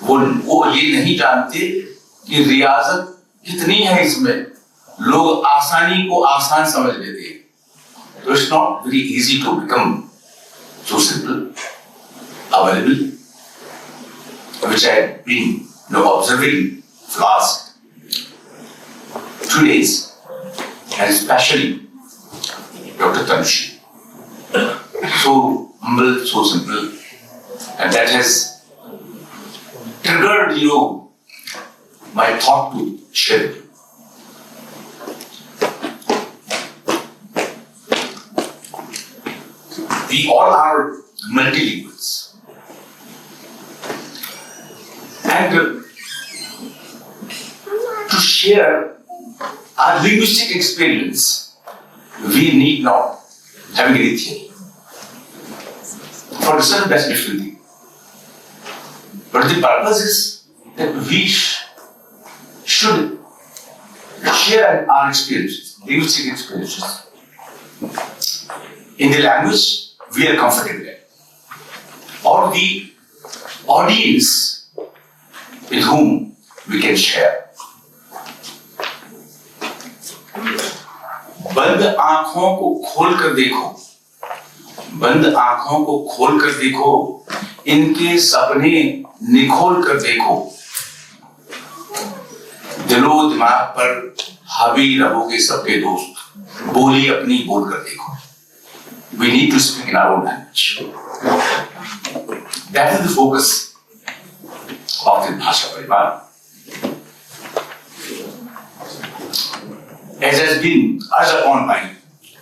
वो ये नहीं जानते कि रियाजत कितनी है इसमें, लोग आसानी को आसान समझ लेते हैं. तो it's not very easy to become so simple, available, which I have been observing for last 2 days, and especially Dr. Tanshi. So humble, so simple, and that has triggered, my thought to share with you. We all are multilinguals. And to share our linguistic experience, we need not having any theory. For research, that's different thing. But the purpose is that we should share our experiences, linguistic experiences, in the language we are comfortable in, or the audience with whom we can share. बंद आंखों को खोल कर देखो, बंद आंखों को खोल कर देखो, इनके सपने निखोल कर देखो, दिलो दिमाग पर हावी रहोगे सबके दोस्त, बोली अपनी बोल कर देखो. We need to speak in our own language. That is the focus of the Bhasha Parivar. As has been urged upon by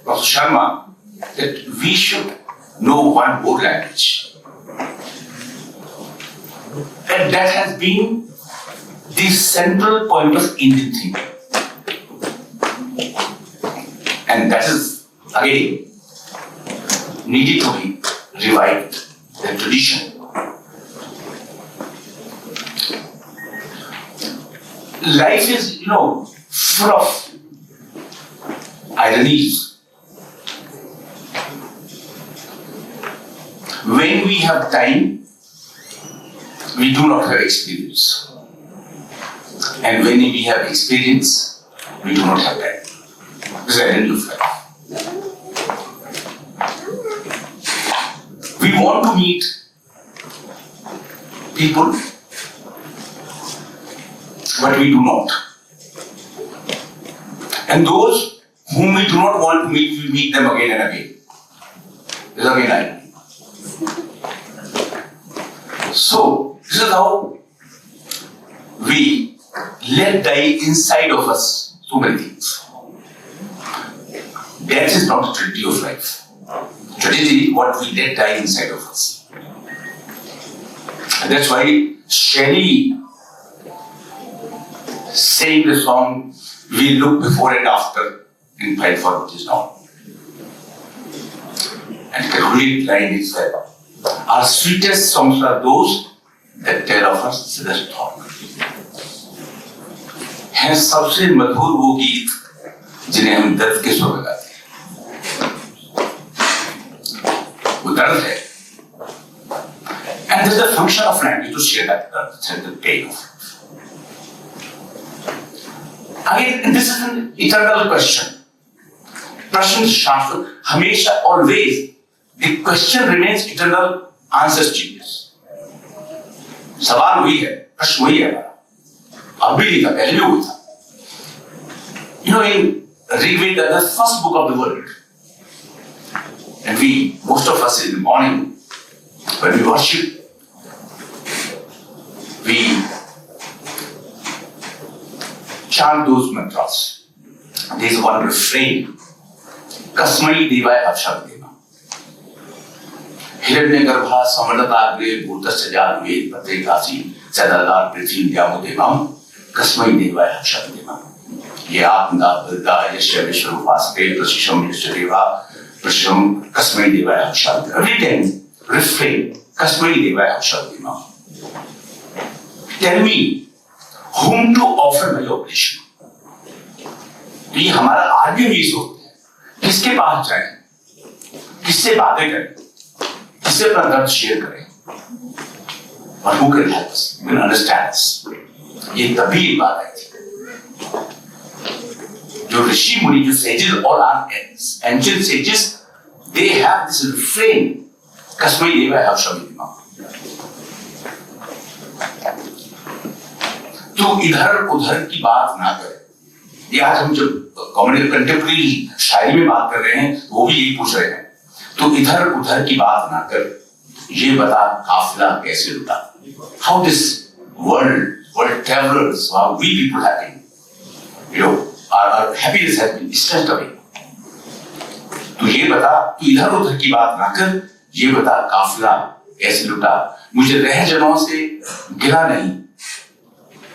Dr. Sharma, that we should know one more language. And that has been the central point of Indian thinking. And that is, again, needed to be revived, the tradition. Life is, full of ironies. When we have time, we do not have experience. And when we have experience, we do not have time. This is the irony of life. We want to meet people, but we do not. And those whom we do not want to meet, we meet them again and again. This is again irony. So, this is how we let die inside of us so many things. Death is not a tragedy of life. Tragedy is what we let die inside of us. And that's why Shelley sang the song, "We look before and after and fight for what is not." And the complete line is that our sweetest songs are those that tell of us the thought. हैं सबसे मधुर वो गीत जिन्हें हम दर्द के स्वर लगाते हैं. वो दर्द है. And this is the function of language to share that dर्द, the pain of it. Again, this is an eternal question. प्रश्न शास्त्र हमेशा, always, the question remains eternal, answers changes. सवाल वही है, प्रश्न वही है. अब भी नहीं था, पहले भी वही था. In Rigveda, the first book of the world, and most of us in the morning, when we worship, we chant those mantras. There is one refrain, Kasmai Devaya Abshadema. Hiranyagarbha Samadataagre Bhutasya Jadve Patrikasi Sadadar Prithvi Dyamudemam Kasmai Devaya Abshadema. Ye Atma Buddha Yashya Vishwarupaste Prashisham Yashyadeva Prashisham Kasmai Devaya Abshadema. Every time, refrain, Kasmai Devaya Abshadema. Tell me, whom to offer my oblation? ये हमारा आगे भी सोचते हैं, किसके पास जाएं, किससे बातें करें, किससे अपना दर्द शेयर करें. but who can help us? Who can understand us? ये तभी एक बात आई थी जो ऋषि मुनि जो sages or ancient sages, they have this refrain kasmai deva havshamidima. तो इधर उधर की बात ना करें. ये आज हम जब कंटेम्प्रेरी शायरी में बात कर रहे हैं वो भी यही पूछ रहे हैं. तो इधर उधर की बात ना कर, ये बता काफिला कैसे लुटा. How this world travelers, how we people have been, our happiness has been snatched away. तो ये बता, तू इधर उधर की बात ना कर, ये बता काफिला कैसे लुटा. मुझे रहजनों से गिला नहीं,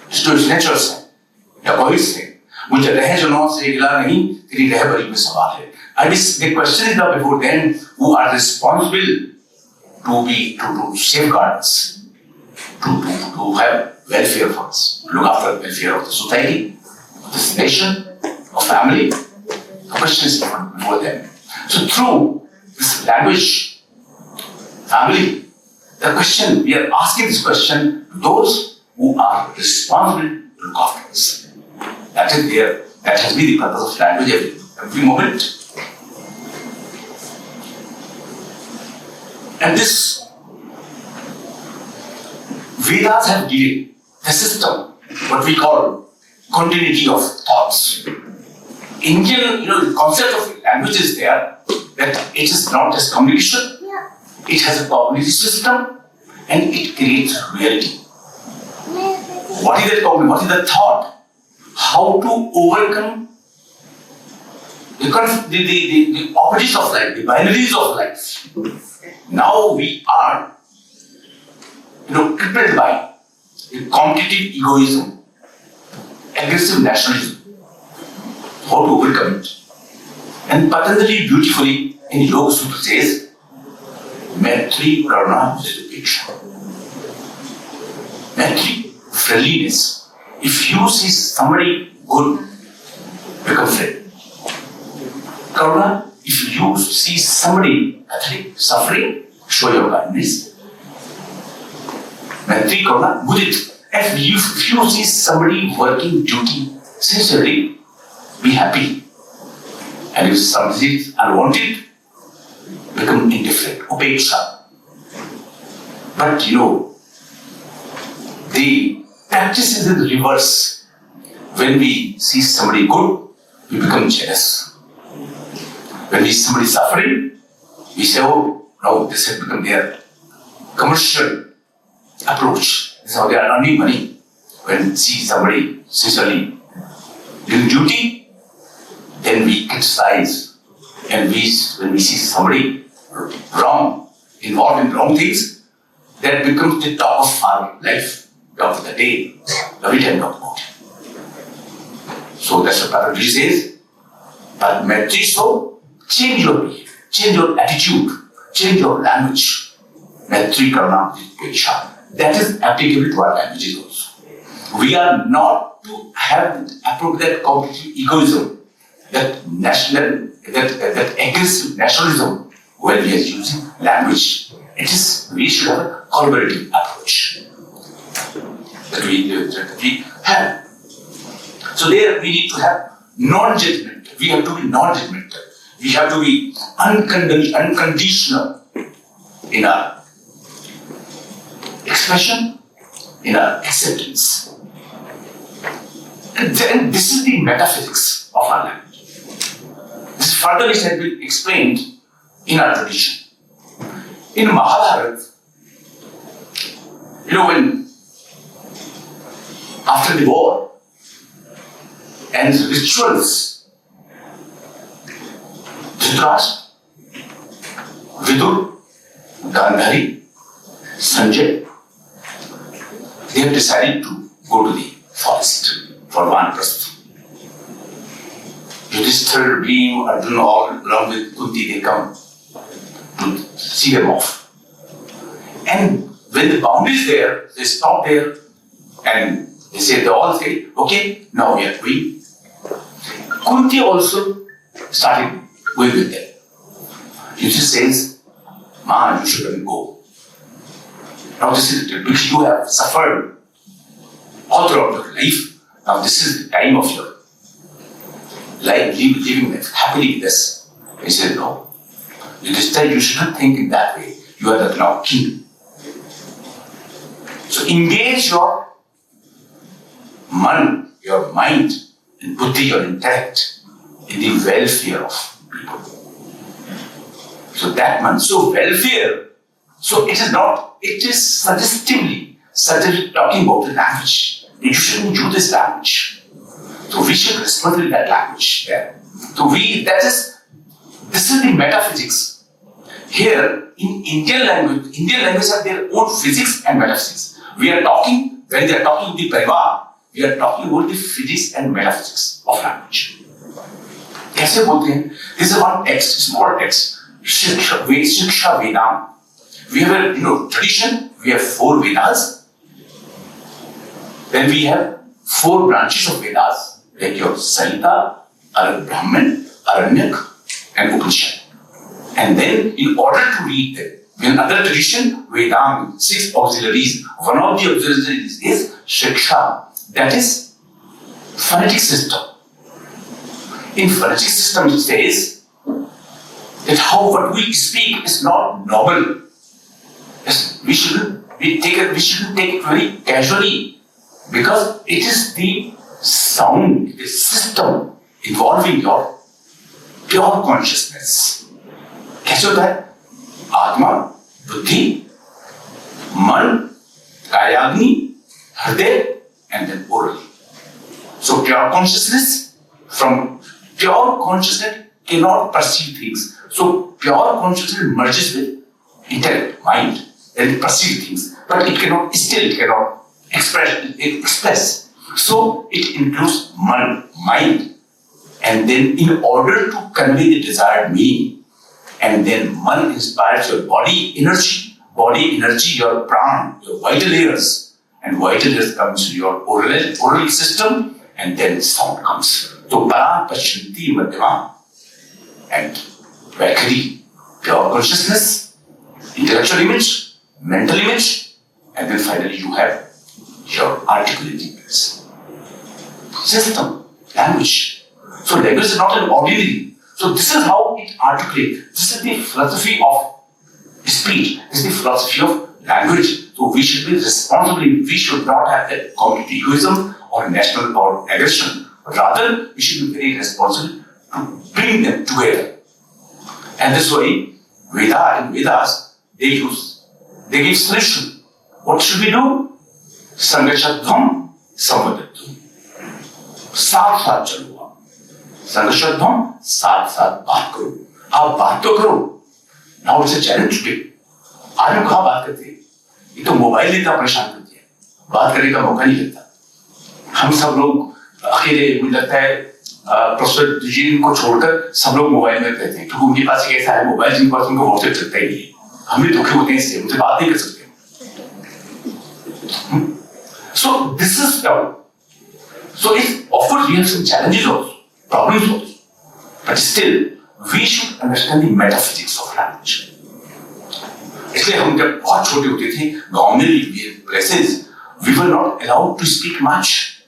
जो स्नेचर्स है या वॉइस है, मुझे रहजनों से गिला नहीं, तेरी रहबरी में सवाल है. And the question is now before them who are responsible to safeguard us, to have welfare for us, look after the welfare of the society, of this nation, of family. The question is before them. So through this language, family, the question, we are asking this question to those who are responsible to look after us. That has been the purpose of language every moment. And this Vedas have given the system, what we call continuity of thoughts. Indian, the concept of language is there, that it is not just communication, it has a cognitive system and it creates reality. What is that cognitive? What is the thought? How to overcome the opposites of life, the binaries of life. Now we are crippled by competitive egoism, aggressive nationalism. How to overcome it? And Patanjali beautifully in Yoga Sutra says, Maitri Karuna Upeksha. Maitri, friendliness. If you see somebody good, become friend. Karuna, if you see somebody suffering, show your kindness. Maitri Karuna, Mudit. If you see somebody working duty sincerely, be happy. And if something is unwanted, become indifferent. Upeksha. But the practice is in the reverse. When we see somebody good, we become jealous. When we see somebody suffering, we say, oh, no, this has become their commercial approach. This is how they are earning money. When we see somebody sincerely doing duty, then we criticize. And when we see somebody wrong, involved in wrong things, that becomes the talk of our life, talk of the day. Every time talk about it. So that's what Patanjali says. But Maitri, so change your behavior, change your attitude, change your language. Maitri Karuna Upeksha. That is applicable to our languages also. We are not to have that competitive egoism, that aggressive nationalism when we are using language. We should have a collaborative approach that we have. So there we need to have non-judgmental. We have to be non-judgmental. We have to be unconditional in our expression, in our acceptance. And then this is the metaphysics of our language. This further has been explained in our tradition. In Mahabharata, when after the war and rituals, Dhritarashtra, Vidur, Gandhari, Sanjay, they have decided to go to the forest for Vanaprastha. Yudhishthira, Bhim, Arjuna, all along with Kunti, they come to see them off. And when the boundary is there, they stop there and they all say, okay, now we are going. Kunti also started going with them. Yudhishthira says, Ma, you shouldn't go. Now this is because you have suffered all throughout your life. Now this is the time of your life, living life happily with this. He said, no. Yudhishthira, you shouldn't think in that way. You are the now king. So engage your mind, and buddhi, your intellect, in the welfare of people. So that man, so welfare, so it is not, it is suggestively talking about the language. You shouldn't use this language. So we should respond to that language there. So this is the metaphysics. Here in Indian language have their own physics and metaphysics. We are talking, when they are talking the Parivar, we are talking about the physics and metaphysics of language. कैसे बोलते हैं? This is one text, small text. Shiksha Vedam. We have a tradition. We have 4 Vedas. Then we have 4 branches of Vedas, like your Samhita, Brahman, Aranyak, and Upanishad. And then, in order to read them, in another tradition, Vedam, 6 auxiliaries. One of the auxiliaries is Shiksha. That is phonetic system. In phonetic system, it says that what we speak is not noble. We shouldn't take it very casually, because it is the sound, the system involving your pure consciousness. कैसे होता है? आत्मा, बुद्धि, मन, कायाग्नि, हृदय, and then orally. So pure consciousness, from pure consciousness cannot perceive things. So pure consciousness merges with intellect, mind, and perceive things. But it cannot express. So it includes mind. And then in order to convey the desired meaning, and then man inspires your body energy, your prana, your vital layers. And vital layers comes to your oral system, and then sound comes. So para, pashanti, madhyama, and vakari, pure consciousness, intellectual image, mental image, and then finally you have your articulating system, language. So language is not an ordinary. So this is how it articulates. This is the philosophy of speech. This is the philosophy of language. So we should be responsible. We should not have that community egoism or national or aggression. Rather, we should be very responsible to bring them together. And this way, Vedas, they give solution. What should we do? Sangashaddham samvadatum. साथ चलो. Sangashaddham, साथ बात करो. आप बात तो करो. Now it's a challenge today. आज हम कहाँ बात करते हैं? ये तो मोबाइल इतना परेशान करती है, बात करने का मौका नहीं लगता। हम सब लोग अकेले, मुझे लगता है प्रोफेसर जी को छोड़कर सब लोग मोबाइल में रहते हैं, क्योंकि उनके पास एक ऐसा है मोबाइल जिनके पास उनको व्हाट्सएप चलता ही नहीं है। हम भी दुखी होते हैं इससे, उनसे बात नहीं कर सकते। So this is how. So of course we have some challenges also, problems also, but still we should understand the metaphysics of language. इसलिए हम जब बहुत छोटे होते थे, गांव में भी places, we were not allowed to speak much.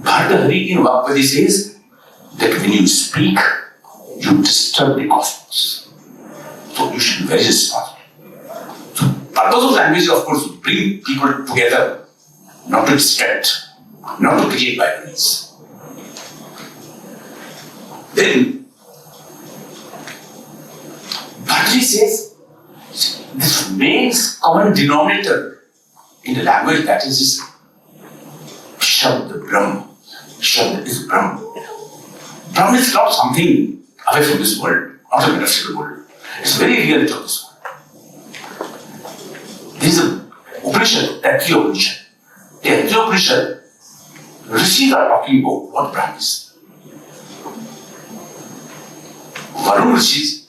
Bhartahari in Vakpadi says that when you speak, you disturb the cosmos. So you should be very responsible. So purpose of language, of course, bring people together, not to distract, not to create violence. Then Bhartahari says, this main common denominator in the language, that is Shabd Brahm. Shabd is Brahm. Brahm is not something away from this world, not a metaphysical world. It's very real to this world. There is a Upanishad, Taittiriya Upanishad. Taittiriya Upanishad, Rishis are talking about what Brahm is. Varun Rishis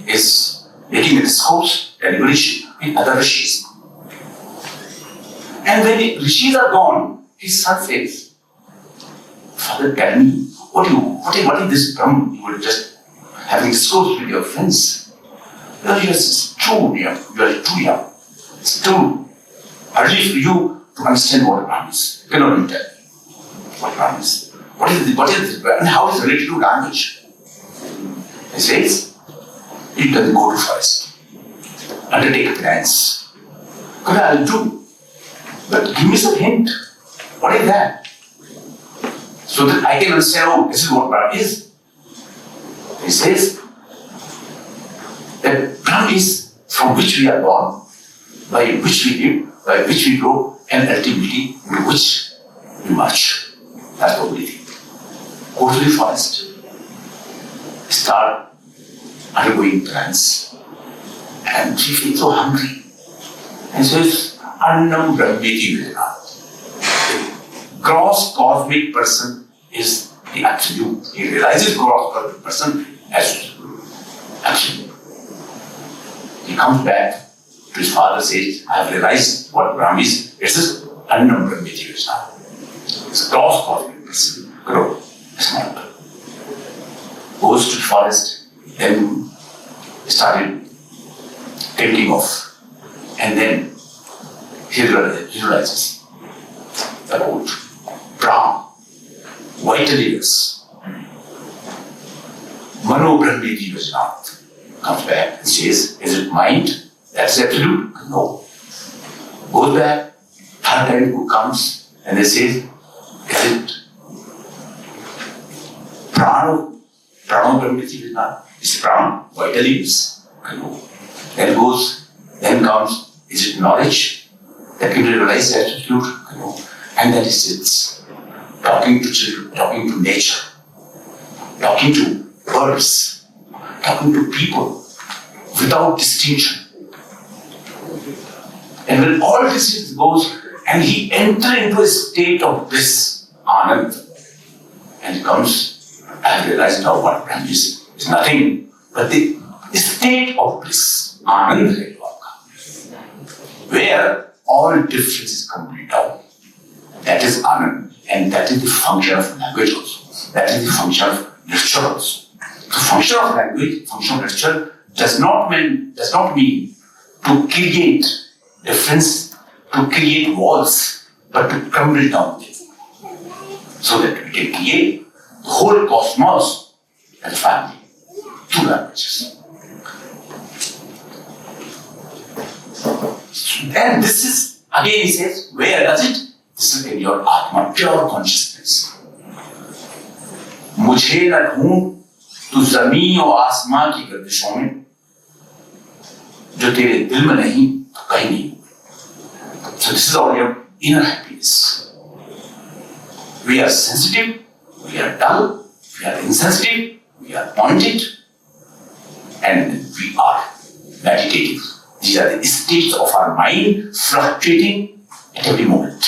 is making a discourse, deliberation with other rishis. And when the rishis are gone, his son says, Father, tell me, what is this Brahm? You were just having discourse with your friends. It's too young. You are too young. It's too hardly for you to understand what Brahman is. You cannot even tell me what Brahman is. What is this, and how is it related to language? He says, it doesn't go to forest. Undertake plans. Good, I'll do. But give me some hint. What is that? So that I can understand, oh, this is what Brahman is. He says that Brahman is from which we are born, by which we live, by which we grow, and ultimately with which we march. That's the only thing. Go to the forest. Start undergoing plans. And she feels so hungry. And says, Annam Brahmeti Vedana. The gross cosmic person is the absolute. He realizes gross cosmic person as absolute. He comes back to his father, says, I have realized what Brahma is. It is Annam Brahmeti Vedana. It's a gross cosmic person. Grow. It's not. Goes to the forest, then started taking off. And then he realizes about Brahma, vital ears. Mano Brahmeti Vajnat comes back and says, is it mind? That's absolute? No. Goes back, third time who comes and they say, is it Prana? Prana Brahmeti Vajnat? Is Prana vital ears? No. Then goes, then comes, is it knowledge that can be realized as absolute? No. And then he sits, talking to children, talking to nature, talking to birds, talking to people without distinction. And when all this goes, and he enters into a state of bliss, Anand, and he comes, I have realized now what Brahman is nothing but the state of bliss, Anand hai Vaka, where all difference is complete down. That is Anand, and that is the function of language also. That is the function of literature also. The function of language, function of literature does not mean to create difference, to create walls, but to crumble down them, so that we can create the whole cosmos as a family through languages. And this is, again he says, where does it? This is in your Atma, pure consciousness. मुझे न ढूंढ तू जमीन और आसमान की गर्दिशों में, जो तेरे दिल में नहीं तो कहीं नहीं. So this is all your inner happiness. We are sensitive, we are dull, we are insensitive, we are pointed, and we are meditative. These are the states of our mind fluctuating at every moment.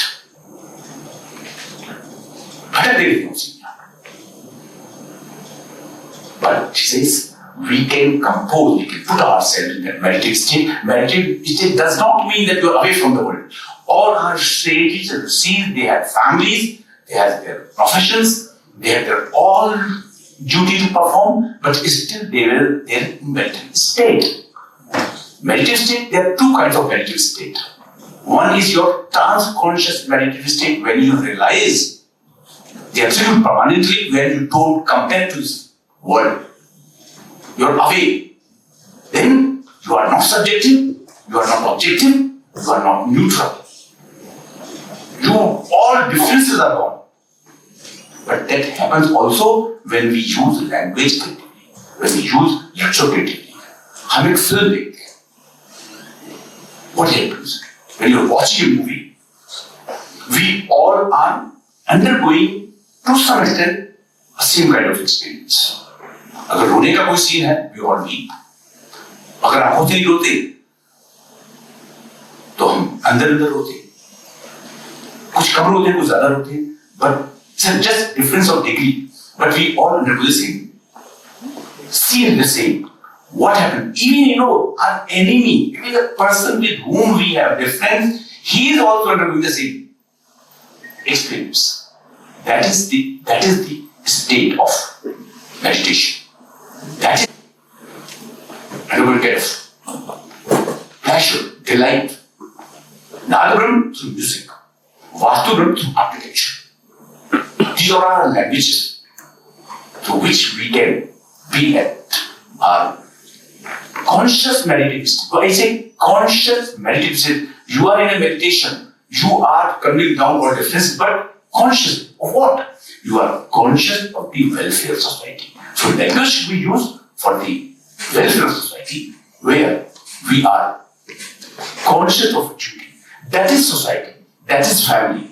But she says, we can compose, we can put ourselves in that meditative state. Meditative state does not mean that you are away from the world. All our sages and seers, they had families, they had their professions, they had their all duty to perform, but still they were there in meditative state. Meditative state, there are two kinds of meditative state. One is your trans-conscious meditative state, when you realize the absolute permanently, when you don't compare to this world. You are away. Then you are not subjective, you are not objective, you are not neutral. All differences are gone. But that happens also when we use language creatively, when we use literature creatively. हम एक film देखते हैं. What happens? When you are watching a movie, we all are undergoing, to some extent, a same kind of experience. अगर रोने का कोई scene है, we all weep. अगर आंखों से नहीं रोते, तो हम अंदर रोते. कुछ कम रोते हैं, कुछ ज्यादा रोते हैं. But it's just difference of degree. But we all undergo the same. See the same. What happened? Even our enemy, even the person with whom we have difference, he is also undergoing the same experience. That is the state of meditation. That is undergoing kind of pleasure, delight. Nadabraham through music, Vastubraham through architecture. These are our languages through which we can be at our conscious meditative state. When I say conscious meditative state, you are in a meditation. You are coming down all difference, but conscious of what? You are conscious of the welfare of society. So language should be used for the welfare of society, where we are conscious of duty. That is society. That is family.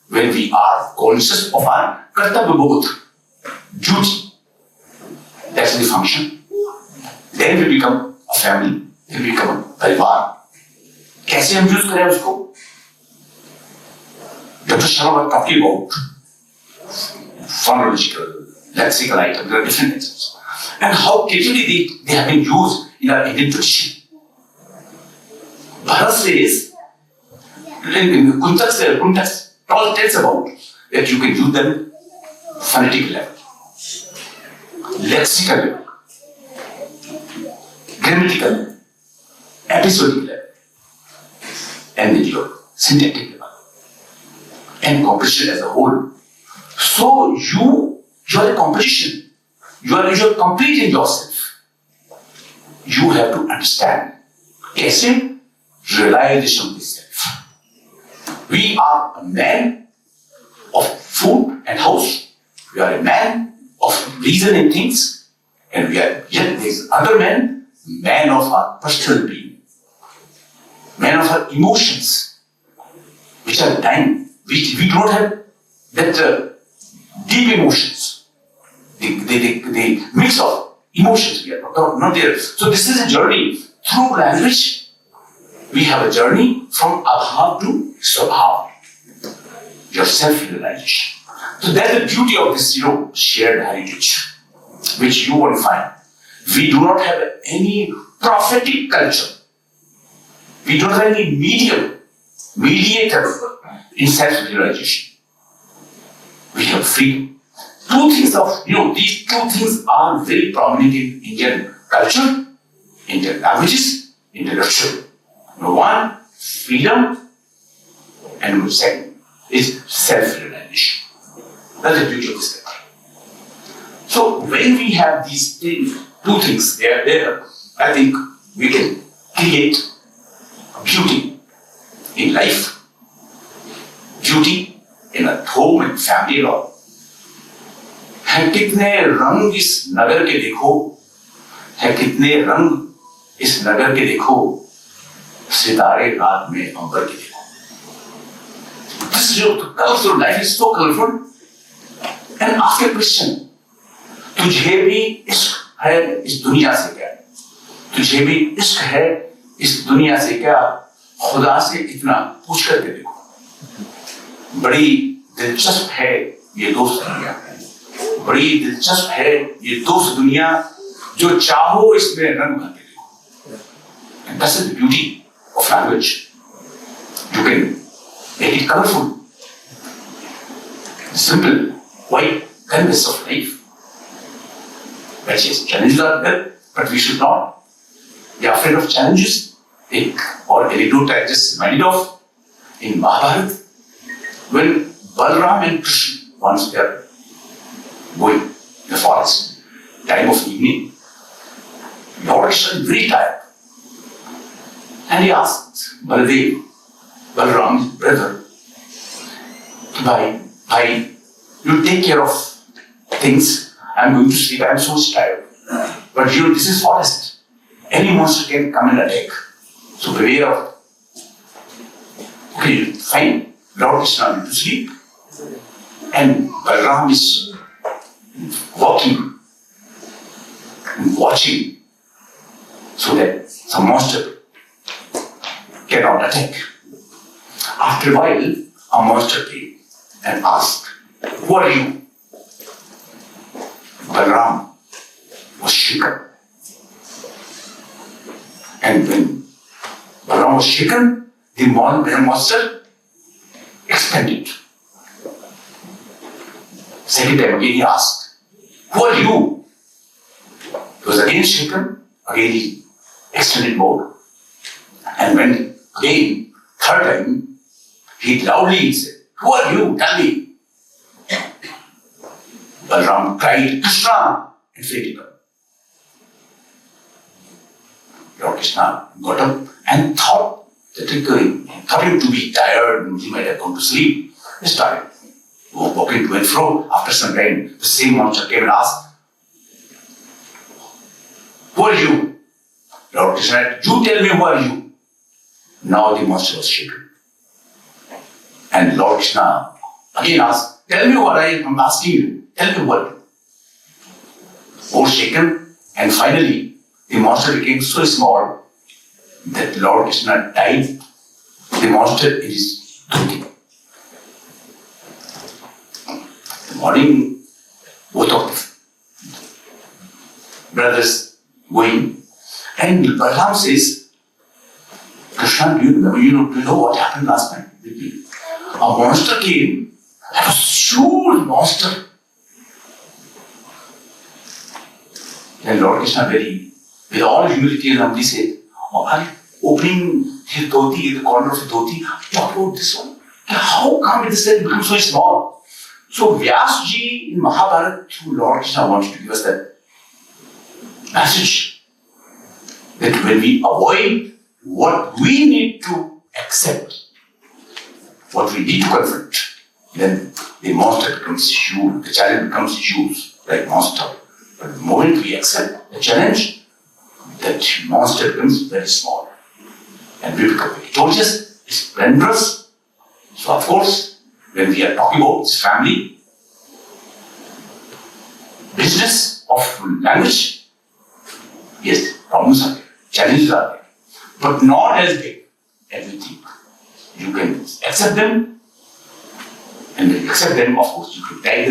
When we are conscious of our kartavya bodh, duty, that's the function. Then we become a family. Then we become a parivar. कैसे हम use करें उसको? Dr. Sharma was talking about phonological, lexical items. There are different items, and how carefully they have been used in our Indian tradition. Bharat says, in Kuntas tells about that you can use them phonetic level, lexical level, grammatical level, episodic level, and then your syntactic level, and composition as a whole. So you are a composition. You are complete in yourself. You have to understand कैसे realization of this self. We are a man of food and house. We are a man of reason and things, and we are yet there's other man of our personal being, man of our emotions, which are dying. We do not have that deep emotions. They mix of emotions. We are not there. So this is a journey through language. We have a journey from abhav to swabhav, your self-realization. So that's the beauty of this, shared heritage, which you will find. We do not have any prophetic culture. We don't have any mediator in self-realization. We have freedom. These two things are very prominent in Indian culture, Indian languages, Indian literature. Number one, freedom, and number second is self-realization. That's the beauty of this country. So when we have these two things, they are there, I think we can create beauty in life, beauty in a home and family and all. है कितने रंग इस नगर के देखो, है कितने रंग इस नगर के देखो, सितारे रात में अंबर के देखो. This is your colorful life is so colorful. And ask a question. तुझे भी इश्क है इस दुनिया से क्या? तुझे भी इश्क है इस दुनिया से क्या? खुदा से इतना पूछ करके देखो. बड़ी दिलचस्प है ये दोस्त दुनिया. बड़ी दिलचस्प है ये दोस्त दुनिया, जो चाहो इसमें रंग भर के देखो. And that's the beauty of language. You can make it colorful. Simple, white canvas of life. But yes, challenges are there, but we should not be afraid of challenges. Or anecdote I just reminded of in Mahabharata, when Balram and Krishna, once they are going in the forest, time of evening, Lord Krishna is very tired. And he asked Baladev, Balram's brother, Bhai, you take care of things. I'm going to sleep. I'm so tired. But this is forest. Any monster can come and attack. So beware of. Okay, fine. Lord Krishna went to sleep. And Balram is walking and watching so that some monster cannot attack. After a while, a monster came and asked, "Who are you?" Balram was shaken. And when Balram was shaken, the monster expanded. Second time again he asked, "Who are you?" He was again shaken, again he extended more. And when again Third time, he loudly said, "Who are you? Tell me." Balram cried, "Krishna," and fainted down. Lord Krishna got up and thought him to be tired and he might have gone to sleep. He started walking to and fro. After some time, the same monster came and asked, "Who are you?" Lord Krishna said, "You tell me, who are you?" Now the monster was shaken. And Lord Krishna again asked, "Tell me what I am asking you. Tell me what." More shaken, and finally the monster became so small that Lord Krishna tied the monster in his dhoti. The morning, both of the brothers going, and Balram says, "Krishna, do you know what happened last night with me? A monster came, a huge monster." Then Lord Krishna, with all humility and humbly said, "Are you opening his dhoti, the corner of his dhoti? What about this one? How come this has become so small?" So Vyas Ji in Mahabharata, through Lord Krishna, wants to give us that message that when we avoid what we need to accept, what we need to confront, then the monster becomes huge, the challenge becomes huge, like monster. But the moment we accept the challenge, that monster becomes very small. And we become victorious, splendorous. So of course, when we are talking about this family, business of language, yes, problems are there, challenges are there, but not as big as we think. You can accept them, and when you accept them, of course, you can tie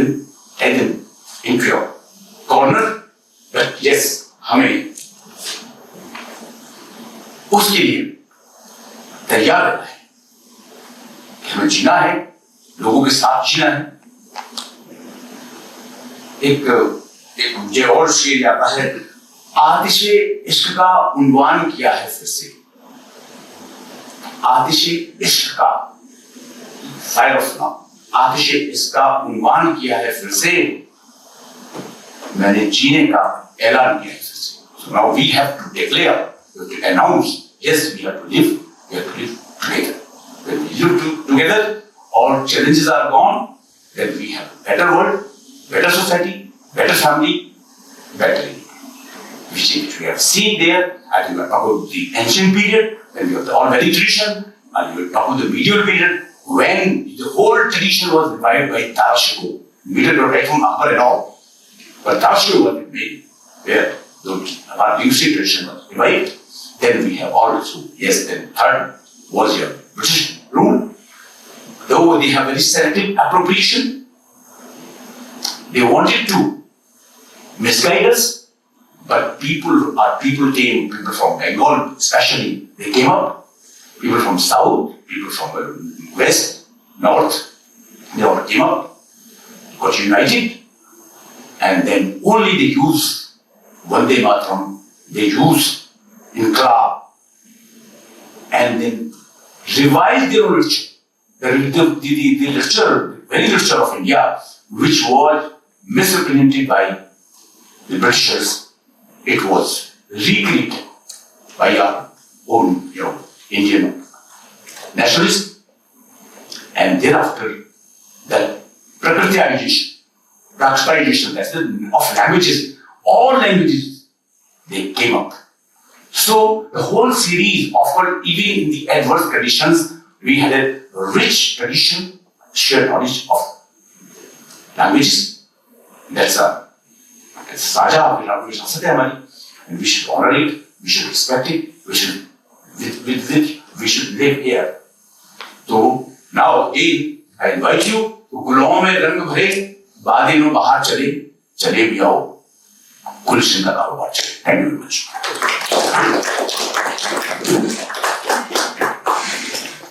them into your corner. But yes, हमें उसके लिए तैयार रहना है कि हमें जीना है, लोगों के साथ जीना है। एक मुझे और शेर आता है, आतिशे इश्क का उन्वान किया है फिर से, आतिशे इश्क का फायर ऑफ लव, आतिशे इसका उन्वान किया है फिर से, मैंने जीने का ऐलान किया है फिर से। So now we have to declare, we have to announce, yes, we have to live together. When we live together, all challenges are gone, then we have a better world, better society, better family, better India. Which we have seen there, and we are talking about the ancient period, then we have the all Vedic tradition, and we will talk about the medieval period, when the whole tradition was revived by Tarashiko, medieval right from Akbar and all. But Tarashiko was made where our linguistic tradition was revived. Then we have also, yes, then third was your British rule. Though they have very selective appropriation, they wanted to misguide us, but people came, people from Bengal especially, they came up, people from south, people from west, north, they all came up, got united, and then only they use Vande Mataram, they use Inqilab, and then revise their own literature. The literature, very literature of India, which was misrepresented by the Britishers, it was recreated by our own, Indian nationalists, and thereafter that Prakritization, that's of languages, all languages, they came up. So the whole series offered, even in the adverse conditions, we had a rich tradition, shared knowledge of languages. That's a saja, and we should honor it, we should respect it, we should live here. So now again, I invite you to गुलामों में रंग भरे, बादलों बाहर चले भी आओ, गुलशन का कारोबार चले। Thank you very much.